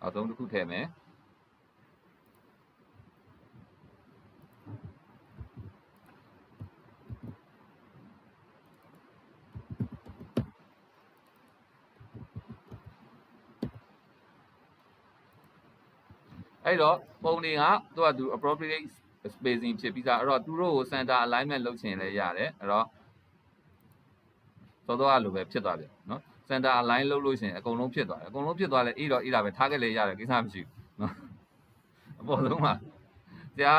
အဆုံးတစ်ခုထည့်မယ်အဲ့တော့ပုံတွေကသူက appropriate spacing ဖြစ်ပြီးသားအဲ့တော့သူတို့ကို center alignment လုပ်ချင်လဲရတယ်အဲ့တော့စောစောကလိုပဲဖြစ်သွားပြီနော် center align လုပ်လို့ရှိရင်အကုန်လုံးဖြစ်သွားတယ်အကုန်လုံးဖြစ်သွားလဲအေးတော့ပဲထားခဲ့လဲရတယ်ကိစ္စမရှိဘူးနော်အပေါ်ဆုံးမှာဆရာ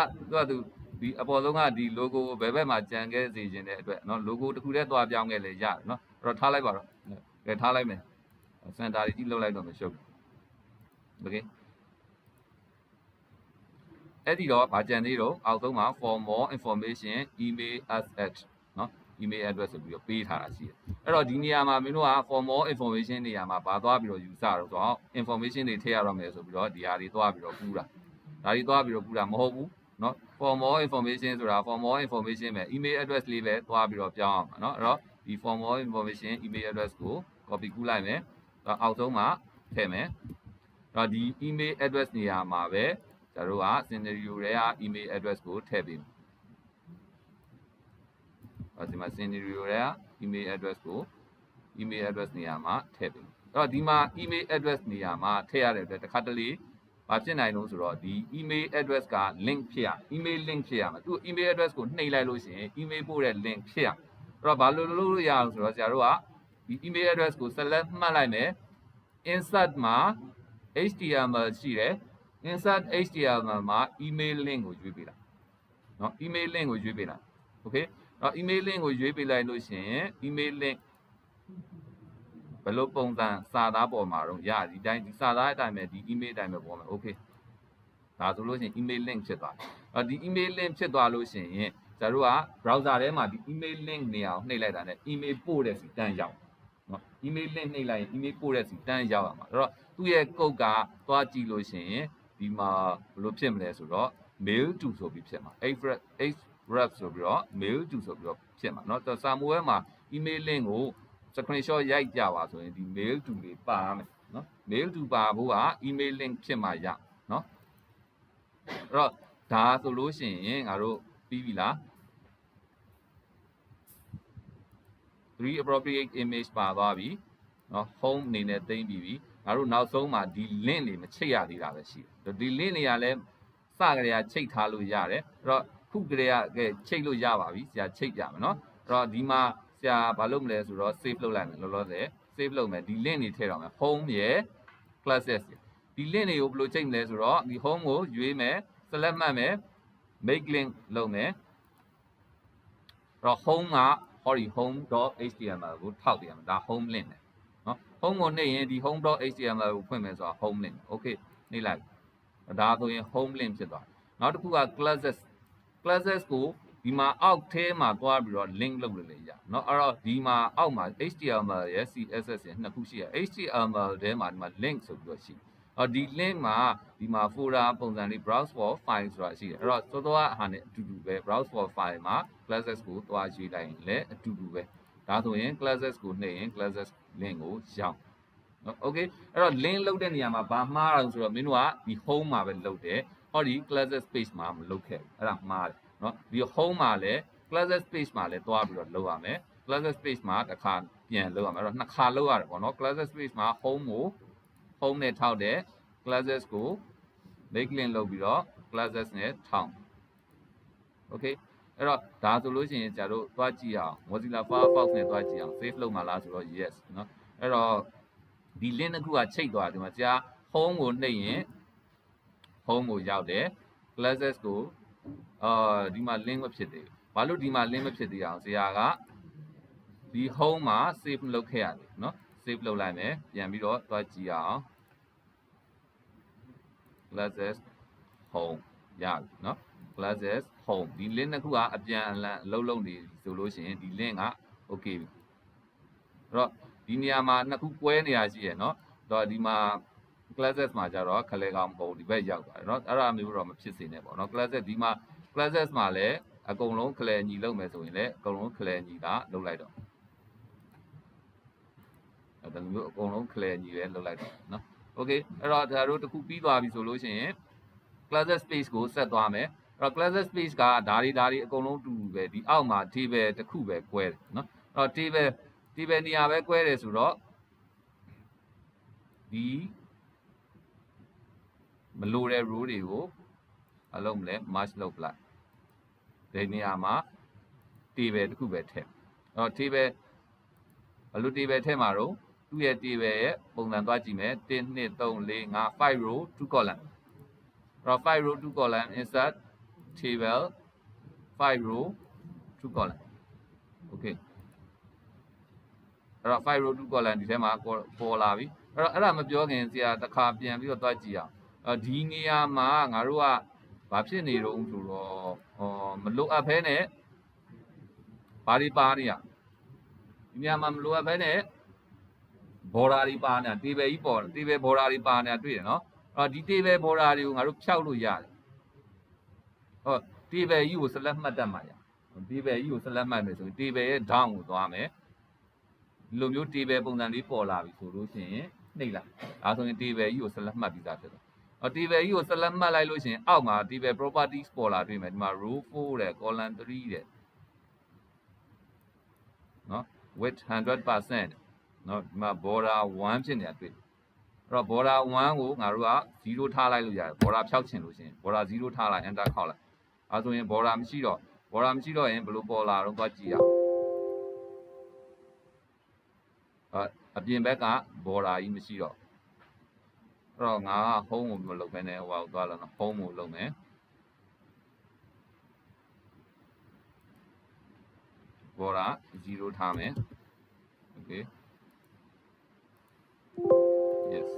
သူဒီအပေါ်ဆုံးကဒီ logo ကိုဘယ်ဘက်မှာကြံခဲ့စေခြင်းတဲ့အတွက်နော် logo တစ်ခုတည်းသွားပြောင်းခဲ့လဲရတယ်နော်အဲ့တော့ထားလိုက်ပါတော့ကဲထားလိုက်မယ် center ကြီးလှုပ်လိုက်တော့မရှုပ်ဘူး okay အဲ့ဒီတော့ဗာကြံသေးတော့အောက်ဆုံးမှာ for more information email us at နော် email address ဆိုပြီးတော့ပေးထားတာရှိတယ်အဲ့တော့ဒီနေရာမှာမင်းတို့က for more information နေရာမှာဗာသွားပြီးတော့ယူဆတော့ဆိုတော့ information တွေထည့်ရတော့မယ်ဆိုပြီးတော့ဒီဟာတွေသွားပြီးတော့ကူးတာဒါတွေသွားပြီးတော့ကူးတာမဟုတ်ဘူးနော် for more information ဆိုတာ for more information ပဲ email address လေးပဲသွားပြီးတော့ပြောင်းအောင်နော်အဲ့တော့ဒီ for more information email address ကို copy ကူးလိုက်မယ်အောက်ဆုံးမှာထည့်မယ်အဲ့တော့ဒီ email address နေရာမှာပဲကျတို့က scenario တွေက email address ကိုထည့်ပေးမယ်ဒီမှာ scenario တွေက email address ကို email address နေရာမှာထည့်ပေးမယ်အဲ့တော့ဒီမှာ email address နေရာမှာထည့်ရတဲ့အတွက်တစ်ခါတလေဘာဖြစ်နိုင်လို့ဆိုတော့ဒီ email address က link ဖြစ်ရ email link ဖြစ်ရမှာသူ email address ကိုနှိပ်လိုက်လို့ရှိရင် email ပို့တဲ့ link ဖြစ်ရအဲ့တော့ဘာလို့လုပ်လို့ရအောင်ဆိုတော့ဆရာတို့ကဒီ email address ကို select မှတ်လိုက်မယ် insert မှာ html ရှိတယ် insert html မှာ email link ကိုရွေးပေးလိုက်နော် email link ကိုရွေးပေးလိုက် okay တော့ email link ကိုရွေးပေးလိုက်လို့ရှိရင် email link ဘယ်လိုပုံစံစာသားပေါ်မှာတော့ရဒီတိုင်းဒီစာသားအတိုင်းပဲဒီ email အတိုင်းပဲပေါ်မယ် okay ဒါဆိုလို့ရှိရင် email link ဖြစ်သွားတယ်ဒီ email link ဖြစ်သွားလို့ရှိရင်ကျတို့က browser ထဲမှာဒီ email link နေရာကိုနှိပ်လိုက်တာနဲ့ email ပို့တဲ့စီတန်းရောက်နော် email link နှိပ်လိုက်ရင် email ပို့တဲ့စီတန်းရောက်ရမှာအဲ့တော့သူ့ရဲ့ code ကသွားကြည့်လို့ရှိရင်ဒီမှာဘယ်လိုဖြစ်မလဲဆိုတော့ mail to ဆိုပြီးဖြစ်မှာ href ဆိုပြီးတော့ mail to ဆိုပြီးတော့ဖြစ်မှာเนาะစာမိုးထဲမှာ email link ကို screenshot ရိုက်ကြပါဆိုရင်ဒီ mail to တွေပါမယ်เนาะ mail to ပါဖို့က email link ဖြစ်မှာရเนาะအဲ့တော့ဒါဆိုလို့ရှိရင်ငါတို့ပြီးပြီလား 3 appropriate image ပါသွားပြီเนาะ home အနေနဲ့သိမ်းပြီးပြီငါတို့နောက်ဆုံးမှာဒီ link တွေမချိတ်ရသေးတာပဲရှိတယ်ဒီ link တွေကလည်းစကြရချိတ်ထားလို့ရတယ်အဲ့တော့ခုကြရချိတ်လို့ရပါပြီဆရာချိတ်ပြမယ်เนาะအဲ့တော့ဒီမှာဆရာဘာလုပ်မလဲဆိုတော့ save လုပ်လိုက်မယ်လောလောဆယ် save လုပ်မယ်ဒီ link တွေထည့်တော့မယ် home ရယ် classes ဒီ link တွေကိုဘယ်လိုချိတ်မလဲဆိုတော့ဒီ home ကိုရွေးမယ် select မှတ်မယ် make link လုပ်မယ်အဲ့တော့ home က home.html ကိုထောက်ပြရမယ်ဒါ home link နဲ့เนาะ home ကိုနှိပ်ရင်ဒီ home.html ကိုဖွင့်မယ်ဆိုတာ home link okay နှိပ်လိုက်ဒါဆိုရင် home link ဖြစ်သွားနောက်တစ်ခုက classes ကိုဒီမှာအောက်ထဲမှာသွားပြီးတော့ link လုပ်လို့လည်းရเนาะအဲ့တော့ဒီမှာအောက်မှာ html ရယ် css ရယ်နှစ်ခုရှိရ html ထဲမှာဒီမှာ link ဆိုပြီးတော့ရှိဒီ link မှာဒီမှာ folder ပုံစံလေး browse for file ဆိုတာရှိတယ်အဲ့တော့စောစောဟာနဲ့အတူတူပဲ browse for file မှာ classes ကိုသွားရွေးလိုက်ရင်လည်းအတူတူပဲဒါဆိုရင် classes ကိုနှိပ်ရင် classes link ကိုရောက်နော် okay အဲ့တော့ link လုပ်တဲ့နေရာမှာဘာမှားတာဆိုတော့မင်းတို့ကဒီ home မှာပဲလုပ်တယ်ဟောဒီ classes page မှာမလုပ်ခဲ့ဘူးအဲ့ဒါမှားတယ်နော်ဒီ home မှာလည်း classes page မှာလည်းသွားပြီးတော့လုပ်ရမယ် classes page မှာတစ်ခါပြန်လုပ်ရမယ်အဲ့တော့နှစ်ခါလုပ်ရတယ်ပေါ့နော် classes page မှာ home ကို home နဲ့ထောက်တယ် classes ကို make link လုပ်ပြီးတော့ classes နဲ့ထောက် okay အဲ့တော့ဒါဆိုလို့ရှိရင်ကျတို့သွားကြည့်အောင် Mozilla Firefox နဲ့သွားကြည့်အောင် save လုပ်မှာလားဆိုတော့ yes เนาะအဲ့တော့ဒီ link တစ်ခုကချိတ်သွားတယ်ဒီမှာကြာ home ကိုနှိပ်ရင် home ကိုရောက်တယ် classes ကိုဒီမှာ link မဖြစ်သေးဘူးဘာလို့ဒီမှာ link မဖြစ်သေးအောင်ဆရာကဒီ home မှာ save လုပ်ခဲ့ရတယ်เนาะ save လုပ်လိုက်မယ်ပြန်ပြီးတော့သွားကြည့်အောင် classes home ရပြီเนาะ classes home ဒီ link တစ်ခုကအပြန်အလှန်အလုံးလုံးနေဆိုလို့ရှိရင်ဒီ link က okay ပြီအဲ့တော့ဒီနေရာမှာနှစ်ခုကွဲနေရရှိရယ်เนาะတော့ဒီမှာ classes မှာကြတော့ခလဲကောင်မဟုတ်ဒီဘက်ရောက်သွားတယ်เนาะအဲ့ဒါမျိုးတော့မဖြစ်စေနဲ့ပေါ့เนาะ classes ဒီမှာ classes မှာလည်းအကုန်လုံးခလဲညီလုပ်မယ်ဆိုရင်လည်းအကုန်လုံးခလဲညီကလုပ်လိုက်တော့အဲ့ဒါမျိုးအကုန်လုံးခလဲညီပဲလုပ်လိုက်တော့เนาะ okay အဲ့တော့ဒါတို့တစ်ခုပြီးသွားပြီဆိုလို့ရှိရင် classes space ကိုဆက်သွားမယ်အဲ့တော့ classes space ကဒါတွေအကုန်လုံးတူတူပဲဒီအောက်မှာ table တစ်ခုပဲကွဲတယ်เนาะအဲ့တော့ table နေရာပဲကွဲတယ်ဆိုတော့ဒီမလိုတဲ့ row တွေကိုအလုံးမလဲ merge လုပ်လိုက်ဒီနေရာမှာ table တစ်ခုပဲထည့်အဲ့တော့ table ဘယ်လို table ထည့်မှာတော့သူ့ရဲ့ table ရဲ့ပုံစံသွားကြည့်မယ်1 2 3 4 5 5 row 2 column အဲ့တော့ 5 row 2 column insert table 5 row 2 column okay အဲ့တော့ 5 row 2 column ဒီထဲမှာပေါ်လာပြီအဲ့တော့အဲ့ဒါမပြောခင်ဆရာတစ်ခါပြန်ပြီးတော့သွားကြည့်အောင်ဒီနေရာမှာငါတို့က ဘာဖြစ်နေတော့ဆိုတော့မလိုအပ်ဘဲနဲ့ဘာတွေပါနေရဒီနေရာမှာမလိုအပ်ဘဲနဲ့ဘော်ဒါတွေပါနေတာတေဘယ်ကြီးပေါ်တေဘယ်ဘော်ဒါတွေပါနေတာတွေ့တယ်နော်အဲ့တော့ဒီတေဘယ်ဘော်ဒါတွေကိုငါတို့ဖြောက်လို့ရတယ်ဟောတေဘယ်ကြီးကိုဆက်လက်မှတ်တတ်မှာရတေဘယ်ကြီးကိုဆက်လက်မှတ်မယ်ဆိုရင်တေဘယ်ရဲ့ down ကိုသွားမယ်ဒီလိုမျိုးတေဘယ်ပုံစံလေးပေါ်လာပြီဆိုလို့ရှိရင်နှိပ်လိုက်ဒါဆိုရင်တေဘယ်ကြီးကိုဆက်လက်မှတ်ပြီးသားဖြစ်တယ်တေဘယ်ကြီးကိုဆက်လက်မှတ်လိုက်လို့ရှိရင်အောက်မှာတေဘယ် properties ပေါ်လာတွေ့မယ်ဒီမှာ row 4တဲ့ column 3တဲ့နော် width 100%နော်ဒီမှာ border 1ဖြစ်နေတာတွေ့အဲ့တော့ border 1ကိုငါတို့က0ထားလိုက်လို့ရတယ် border ဖြောက်ချင်လို့ရှိရင် border 0ထားလိုက် enter ခေါက်လိုက်အဲဆိုရင် border မရှိတော့ရင်ဘယ်လိုပေါ်လာတော့သွားကြည့်ရအောင်အပြင်ဘက်က border ကြီးမရှိတော့အဲ့တော့ငါက home ကိုမလုပ်ဘဲနဲ့ဟိုသွားလာတော့ home ကိုလုပ်မယ် border 0ထားမယ် okay yes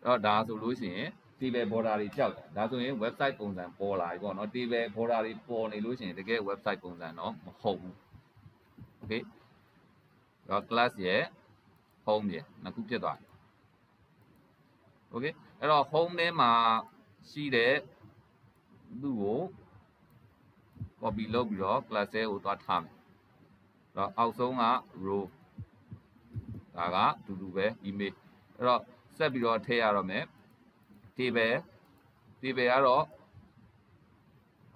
တော့ဒါဆိုလို့ရှိရင် table border တွေကြောက်တယ်ဒါဆိုရင် website ပုံစံပေါ်လာပြီပေါ့နော် table border တွေပေါ်နေလို့ရှိရင်တကယ် website ပုံစံတော့မဟုတ်ဘူး okay တော့ class ရဲ့ home ရဲ့နှစ်ခုဖြစ်သွားတယ် okay အဲ့တော့ home ထဲမှာရှိတဲ့သူ့ကို copy လုပ်ပြီးတော့ class ထဲကိုသွားထားမယ်တော့အောက်ဆုံးက row ဒါကတူတူပဲ image အဲ့တော့ဆက်ပြီးတော့ထည့်ရတော့မယ် table ကတော့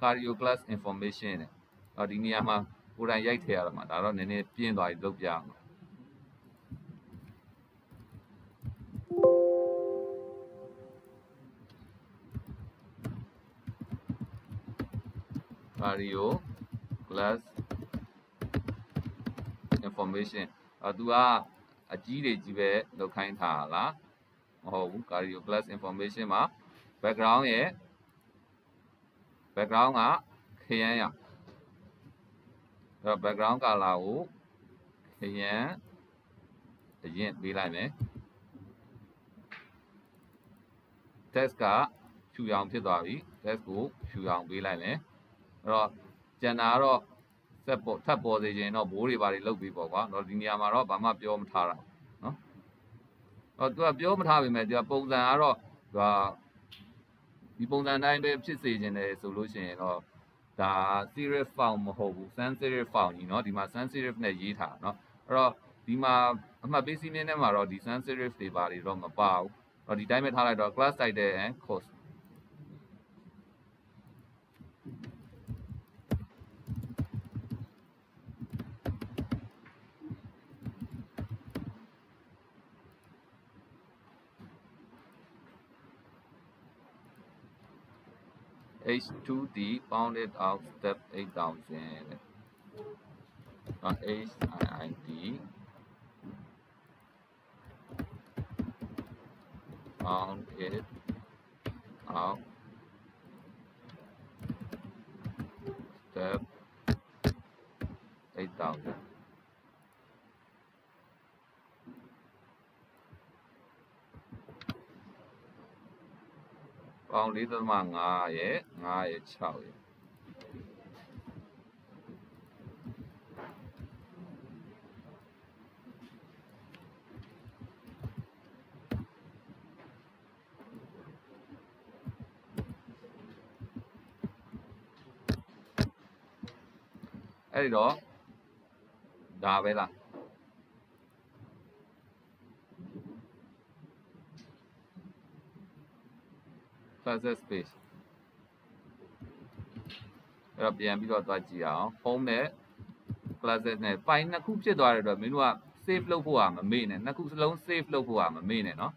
cardio class information နဲ့အော်ဒီနေရာမှာကိုယ်တိုင်ရိုက်ထည့်ရတော့မှာဒါတော့နည်းနည်းပြင်းသွားပြီလုပ်ပြအောင် cardio class information သူကအကြီးတွေကြီးပဲလောက်ခိုင်းထားလားမဟုတ်ဘူး cardio class information မှာ background ရဲ့ background ကခရမ်းရအဲ့တော့ background color ကိုခရမ်းအရင်ပေးလိုက်မယ် text ကဖြူရောင်ဖြစ်သွားပြီ text ကိုဖြူရောင်ပေးလိုက်မယ်အဲ့တော့ကျန်တာကတော့ဆက်ပေါ်ထပ်ပေါ်စေခြင်းတော့ဘိုးတွေဘာတွေလုပ်ပြီးပေါ့ကွာတော့ဒီနေရာမှာတော့ဘာမှပြောမထားတာနော်တော့သူကပြောမထားပေမဲ့သူကပုံစံကတော့သူကဒီပုံစံတိုင်းပဲဖြစ်စေခြင်းတယ်ဆိုလို့ရှိရင်တော့ဒါ serif font မဟုတ်ဘူး sans serif font ကြီးเนาะဒီမှာ sans serif နဲ့ရေးထားเนาะအဲ့တော့ဒီမှာအမှတ်ပေးစီးမြင်ထဲမှာတော့ဒီ sans serif တွေဘာတွေတော့မပါဘူးအဲ့တော့ဒီတိုင်းပဲထားလိုက်တော့ class title and course H2D bounded out step 8000 HIID bounded out step 8000ပေါင်း 4.5 ရဲ့ 5 ရဲ့ 6 ရဲ့အဲ့ဒီတော့ဒါပဲလားClasses space အဲ့တော့ပြန်ပြီးတော့သွားကြည့်အောင် home နဲ့ classes နဲ့ file နှစ်ခုဖြစ်သွားတဲ့အတွက်မင်းတို့က save လုပ်ဖို့ကမမေ့နဲ့နှစ်ခုစလုံး save လုပ်ဖို့ကမမေ့နဲ့เนาะ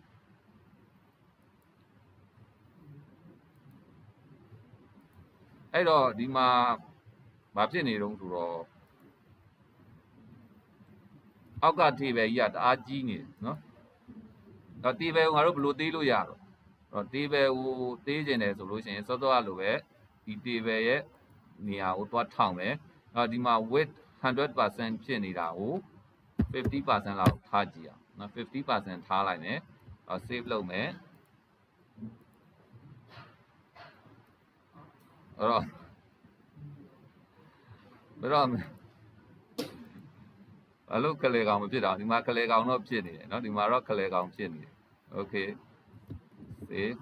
အဲ့တော့ဒီမှာဘာဖြစ်နေတုံးဆိုတော့အောက်က table ကြီးကတအားကြီးနေတယ်เนาะတော့ table ကိုငါတို့ဘယ်လိုသေးလို့ရတော့table ကိုသေးကျင်တယ်ဆိုလို့ရှိရင်စောစောကလိုပဲဒီ table ရဲ့နေရာကိုသွားထောင်မယ်ဒီမှာ width 100% ဖြစ်နေတာကို 50% လောက်ထားကြည့်အောင်နော် 50% ထားလိုက်မယ်save လုပ်မယ် တော့ဘယ်တော့ဘာလို့ခလေကောင်မဖြစ်တာဒီမှာခလေကောင်တော့ဖြစ်နေတယ်เนาะဒီမှာတော့ခလေကောင်ဖြစ်နေတယ်โอเค save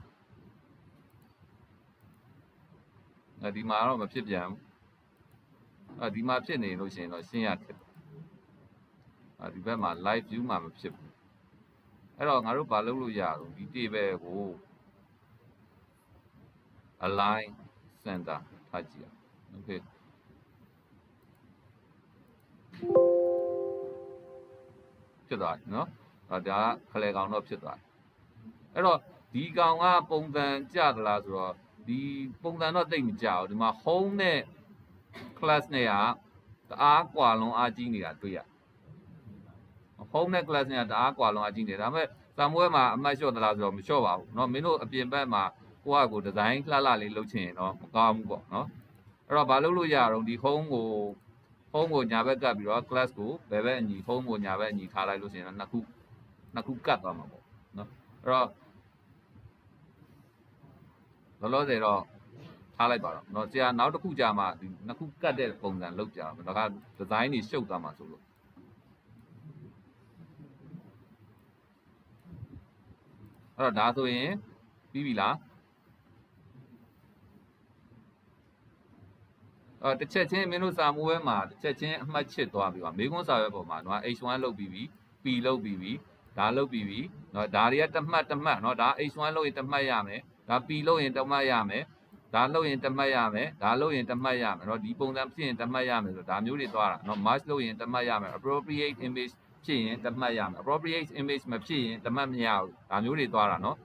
ဒီမှာတော့မဖြစ်ပြန်ဘူးဒီမှာဖြစ်နေလို့ရှိရင်တော့ရှင်းရတယ်ဒီဘက်မှာ live view မှာမဖြစ်ဘူးအဲ့တော့ငါတို့ဘာလုပ်လို့ရအောင်ဒီ table ကို align center ထားကြည့်အောင်โอเคဖြစ်သွားပြီเนาะဒါကခလေကောင်တော့ဖြစ်သွားပြီအဲ့တော့ဒီကောင်ကပုံစံကျသလားဆိုတော့ဒီပုံစံတော့တိတ်မကြဘူးဒီမှာ home နဲ့ class နဲ့ကတအားကွာလုံးအားကြီးနေတာတွေ့ရ home နဲ့ class နဲ့ကတအားကွာလုံးအားကြီးနေဒါပေမဲ့စာမွေးမှာအမှတ်လျှော့သလားဆိုတော့မလျှော့ပါဘူးเนาะမင်းတို့အပြင်ဘက်မှာကိုယ့်အကိုဒီဇိုင်းလှလှလေးလုပ်ချင်ရင်တော့မကောင်းဘူးပေါ့เนาะအဲ့တော့ဘာလုပ်လို့ရအောင်ဒီ home ကိုညာဘက်ကပ်ပြီးတော့ class ကိုဘယ်ဘက်အညီ home ကိုညာဘက်အညီထားလိုက်လို့ရှိရင်တော့နှစ်ခုကတ်သွားမှာပေါ့เนาะအဲ့တော့လောလောဆယ်တော့ထားလိုက်ပါတော့เนาะဆရာနောက်တစ်ခုကြာမှဒီနှစ်ခုကတ်တဲ့ပုံစံလုပ်ကြအောင်ဒါကဒီဇိုင်းတွေရှုပ်သွားမှာဆိုလို့အဲ့တော့ဒါဆိုရင်ပြီးပြီလားတစ်ချက်ချင်းမင်းတို့စာမိုးဝဲမှာတစ်ချက်ချင်းအမှတ်ချစ်သွားပြီပါမေကွန်းစာရွက်ပေါ်မှာတော့ H1 လုပ်ပြီးပြီ P လုပ်ပြီးပြီဒါလုပ်ပြီးပြီเนาะဒါတွေကတမှတ်เนาะဒါ H1 လုပ်ရင်တမှတ်ရမယ်ဒါ P လုပ်ရင်တမှတ်ရမယ်ဒါလုပ်ရင်တမှတ်ရမယ်ဒါလုပ်ရင်တမှတ်ရမယ်เนาะဒီပုံစံဖြစ်ရင်တမှတ်ရမယ်ဆိုဒါမျိုးတွေသွားတာเนาะ match လုပ်ရင်တမှတ်ရမယ် appropriate image ဖြစ်ရင်တမှတ်ရမယ် appropriate image မဖြစ်ရင်တမှတ်မရဘူးဒါမျိုးတွေသွားတာเนาะ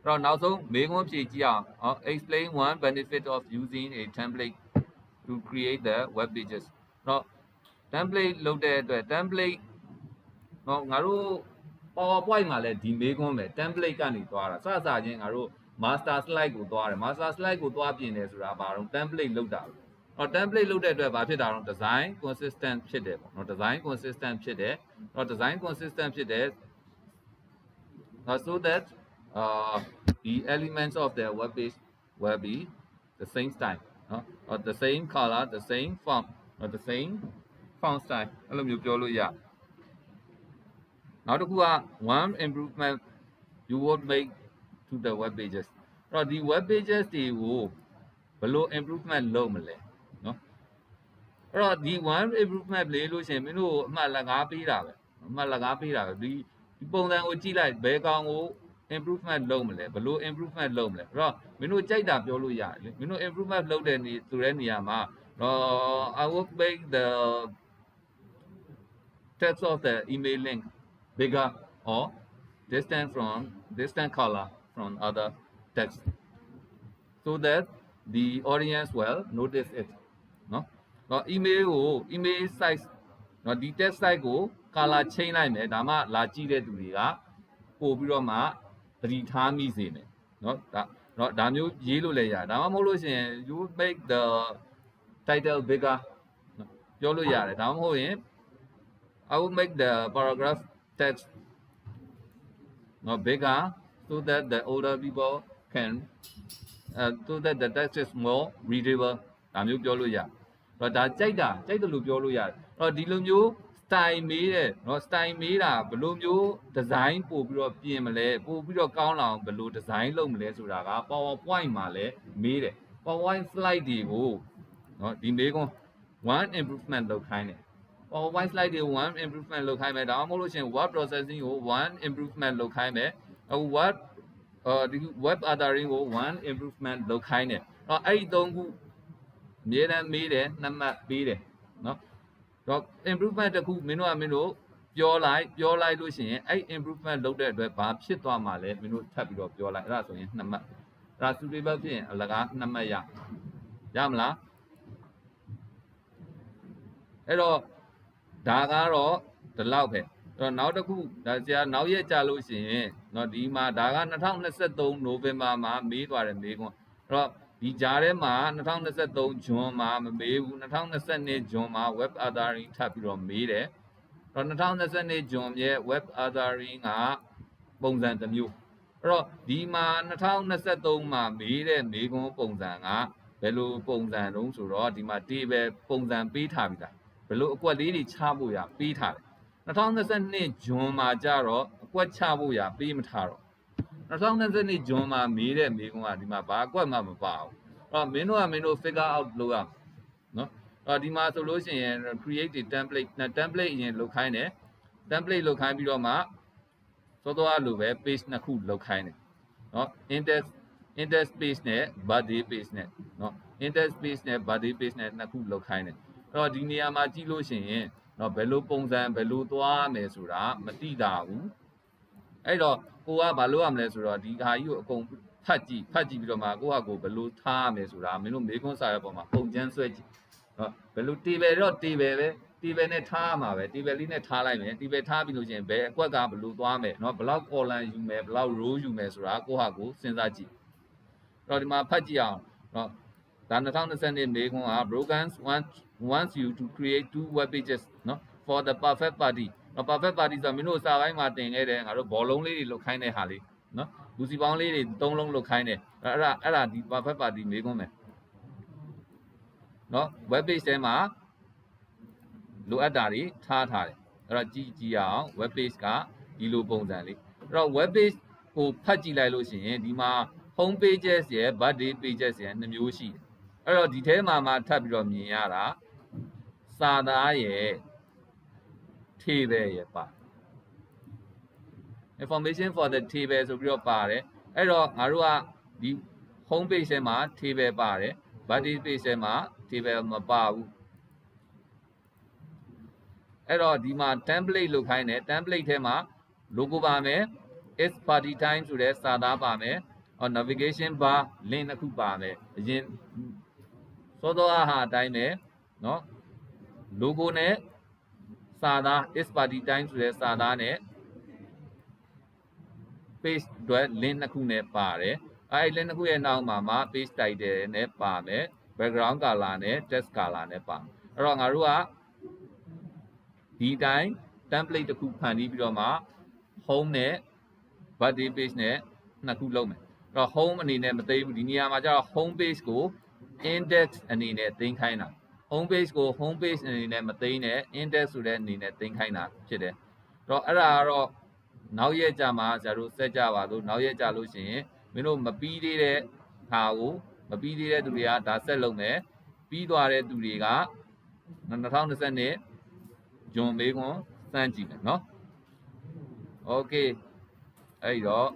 တော့နောက်ဆုံးမေးခွန်းဖြေကြည့်အောင် explain one benefit of using a template to create the web pages တော့ template လုပ်တဲ့အတွက် template တော့ငါတို့ PowerPoint မှာလည်းဒီမေးခွန်းပဲ template ကနေသွားတာစချင်းငါတို့ master slide ကိုသွားတယ် master slide ကိုသွားပြင်တယ်ဆိုတာဘာလို့ template လုပ်တာတော့ template လုပ်တဲ့အတွက်ဘာဖြစ်တာတော့ design consistent ဖြစ်တယ်ပေါ့နော် design consistent ဖြစ်တယ်တော့ design consistent ဖြစ်တယ် so that the elements of the web page will be the same style or the same color the same font or the same font style အဲ့လိုမျိုးပြောလို့ရနောက်တစ်ခုက one improvement you would make to the web pages အဲ့တော့ဒီ web pages တွေကိုဘယ်လို improvement လုပ်မလဲเนาะအဲ့တော့ဒီ one improvement လေးလို့ရှိရင်မင်းတို့အမှတ်လကားပေးတာပဲအမှတ်လကားပေးတာပဲဒီပုံစံကိုကြည့်လိုက်ဘယ်ကောင်ကို improvement လုပ်မလဲဘယ်လို improvement လုပ်မလဲအဲ့တော့မင်းတို့ကြိုက်တာပြောလို့ရတယ်လေမင်းတို့ improvement လုပ်တဲ့နေဆိုတဲ့နေရာမှာI will make the text of the email link bigger or distant color from other text so that the audience will notice it เนาะတော့ email size เนาะဒီ text size ကို color change လိုက်မယ်ဒါမှလာကြည့်တဲ့သူတွေကပို့ပြီးတော့မှသတိထားမိစေမယ်เนาะဒါမျိုးရေးလို့လည်းရတယ်ဒါမှမဟုတ်လို့ရှိရင် you make the title bigger ပြောလို့ရတယ်ဒါမှမဟုတ်ရင် I will make the paragraph text not bigger so that the older people can so that the text is more readable ဒါမျိုးပြောလို့ရတယ်တော့ဒါကြိုက်တယ်လို့ပြောလို့ရတယ်တော့ဒီလိုမျိုး style မေးတယ်เนาะ style မေးတာဘယ်လိုမျိုး design ပို့ပြီးတော့ပြင်မလဲပို့ပြီးတော့ကောင်းလာအောင်ဘယ်လို design လုပ်မလဲဆိုတာက PowerPoint မှာလည်းမေးတယ် PowerPoint slide တွေကိုเนาะဒီမေးခွန်း one improvement လုပ်ခိုင်းတယ် PowerPoint slide တွေကို one improvement လုပ်ခိုင်းမယ်ဒါမှမဟုတ်လို့ရှိရင် word processing ကို one improvement လုပ်ခိုင်းမယ်word ဒီ web authoring ကို one improvement လုပ်ခိုင်းတယ်အဲ့ဒီသုံးခုအများတန်းမေးတယ်နှစ်မှတ်ပေးတယ်เนาะတော့ improvement တစ်ခုမင်းတို့ပြောလိုက်လို့ရှိရင်အဲ့ improvement လုပ်တဲ့အတွက်ဘာဖြစ်သွားမှာလဲမင်းတို့ထပ်ပြီးတော့ပြောလိုက်အဲ့ဒါဆိုရင်2မှတ်ဒါ suitable ဖြစ်ရင်အလကား2မှတ်ရမလားအဲ့တော့ဒါကတော့ဒီလောက်ပဲအဲ့တော့နောက်တစ်ခုဒါဆရာနောက်ရက်ကြာလို့ရှိရင်เนาะဒီမှာဒါက2023 November မှာမေးသွားတယ်မေးခွန်းအဲ့တော့ဒီကြားထဲမှာ2023 June မှာမမေးဘူး2022 June မှာ web authoring ထပ်ပြီးတော့မေးတယ်အဲ့တော့2022 June ရဲ့ web authoring ကပုံစံတစ်မျိုး အဲ့တော့ဒီမှာ2023မှာမေးတဲ့မေးခွန်းပုံစံကဘယ်လိုပုံစံတုံးဆိုတော့ဒီမှာ table ပုံစံပေးထားပြီလားဘယ်လိုအကွက်လေးတွေချဖို့ရပေးထားတယ်2022ဇွန်မှာကြတော့အကွက်ချဖို့ရပေးမထားတော့2022ဇွန်မှာမေးတဲ့မေးခွန်းကဒီမှာဘာအကွက်မှမပါဘူးအဲ့တော့မင်းတို့ figure out လုပ်ရနော်အဲ့ဒီမှာဆိုလို့ရှိရင် create the template အရင်လုပ်ခိုင်းတယ် template လုပ်ခိုင်းပြီးတော့မှစောစောလိုပဲ page နှစ်ခုလုပ်ခိုင်းတယ်နော် index page နဲ့ body page နဲ့နော် index page နဲ့ body page နဲ့နှစ်ခုလုပ်ခိုင်းတယ်အဲ့တော့ဒီနေရာမှာကြည့်လို့ရှိရင်နော်ဘယ်လိုပုံစံဘယ်လိုသွားမယ်ဆိုတာမသိတာဘူးအဲ့တော့ကိုကဘာလုပ်ရမလဲဆိုတော့ဒီဟာကြီးကိုအကုန်ဖတ်ကြည့်ပြီးတော့မှကိုကကိုဘယ်လိုထားရမယ်ဆိုတာမင်းတို့မေးခွန်းစာရဲ့ပုံမှာပုံကျန်းဆွဲကြည့်နော်ဘယ်လို table တော့ table ပဲ table နဲ့ထားရမှာပဲ table လေးနဲ့ထားလိုက်မယ် table ထားပြီးလို့ရှိရင်ဘယ်အကွက်ကဘယ်လိုသွားမယ်နော်ဘယ်လောက် column ယူမယ်ဘယ်လောက် row ယူမယ်ဆိုတာကိုဟာကိုစဉ်းစားကြည့်အဲ့တော့ဒီမှာဖတ်ကြည့်အောင်နော်ဒါ2020မေးခွန်းက Brogan wants you to create 2 web pages နော် for the perfect party နော် perfect party ဆိုတော့မင်းတို့စာပိုင်းမှာတင်ခဲ့တဲ့ငါတို့ဘောလုံးလေးတွေလုတ်ခိုင်းတဲ့ဟာလေးနော်လူစီပေါင်းလေးတွေ3လုံးလုတ်ခိုင်းတယ်အဲ့ဒါဒီ perfect party မေးခွန်းပဲနော် web page ထဲမှာလိုအပ်တာတွေထားတယ်အဲ့တော့ကြည့်အောင် web page ကဒီလိုပုံစံလေးအဲ့တော့ web page ကိုဖတ်ကြည့်လိုက်လို့ရှိရင်ဒီမှာ home pages ရယ် birthday pages ရယ်2မျိုးရှိတယ်အဲ့တော့ဒီထဲမှာမှထပ်ပြီးတော့မြင်ရတာစာသားရယ် table ရယ်ပါ information for the table ဆိုပြီးတော့ပါတယ်အဲ့တော့ငါတို့ကဒီ home page ထဲမှာ table ပါတယ် birthday page ထဲမှာ table မပါဘူးအဲ့တော့ဒီမှာ template လုပ်ခိုင်းတယ် template ထဲမှာ logo ပါမယ် is party time ဆိုတဲ့စာသားပါမယ်အော် navigation bar link တစ်ခုပါမယ်အရင်စောစောအတိုင်းပဲเนาะ logo နဲ့စာသား is party time ဆိုတဲ့စာသားနဲ့ page အတွက် link နှစ်ခုနဲ့ပါတယ်အဲ့ link နှစ်ခုရဲ့နောက်မှာ page title နဲ့ပါမယ် background color နဲ့ text color နဲ့ပါအဲ့တော့ငါတို့ကဒီတိုင်း template တစ်ခုဖန်တီးပြီးတော့မှ home နဲ့ birthday page နဲ့နှစ်ခုလုပ်မယ်အဲ့တော့ home အနေနဲ့မသိဘူးဒီနေရာမှာကျတော့ home page ကို index အနေနဲ့သိမ်းခိုင်းတာ home page ကို home page အနေနဲ့မသိမ်းနဲ့ index ဆိုတဲ့အနေနဲ့သိမ်းခိုင်းတာဖြစ်တယ်အဲ့တော့အဲ့ဒါကတော့နောက်ရက်ကြမှာဇာတို့ဆက်ကြပါလို့နောက်ရက်ကြလို့ရှိရင်မင်းတို့မပြီးသေးတဲ့ဟာကိုမပြီးသေးတဲ့သူတွေကဒါဆက်လုပ်မယ်ပြီးသွားတဲ့သူတွေက2020ဂျွန်မေးခွန်းစမ်းကြည့်မယ်နော်โอเคအဲ့တော့